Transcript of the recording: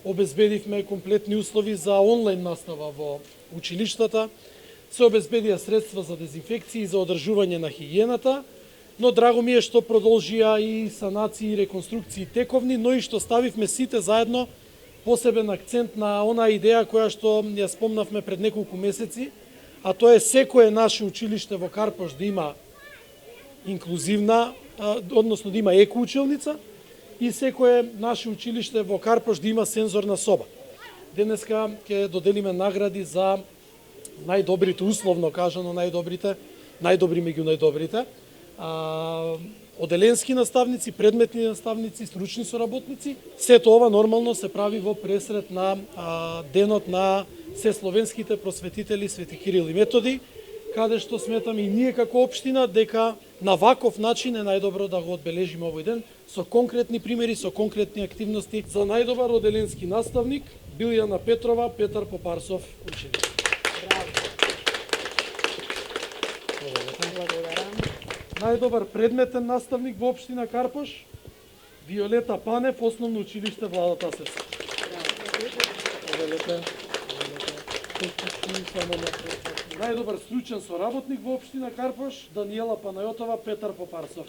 обезбедивме комплетни услови за онлайн настава во училиштата, се обезбедија средства за дезинфекција и за одржување на хигиената, но драго ми е што продолжија и санации и реконструкции тековни, но и што ставивме сите заедно посебен акцент на онаа идеја која што ја спомнавме пред неколку месеци, а тоа е секое наше училиште во Карпош да има инклузивна, односно да има еко-училница и секое наше училиште во Карпош да има сензорна соба. Денеска ќе доделиме награди за најдобрите, условно кажано најдобри меѓу најдобрите, оделенски наставници, предметни наставници, стручни соработници. Сето ова нормално се прави во пресред на денот на сесловенските просветители Свети Кирил и Методи, каде што сметаме и ние како општина дека на ваков начин е најдобро да го одбележиме овој ден со конкретни примери, со конкретни активности. За најдобар оделенски наставник Билјана Петрова, Петар Попарсов, ученик. Најдобар предметен наставник во општина Карпош, Виолета Панев, Основно училиште Влада Тасевски. Најдобар стручен соработник во општина Карпош, Даниела Панајотова, Петар Попарсов.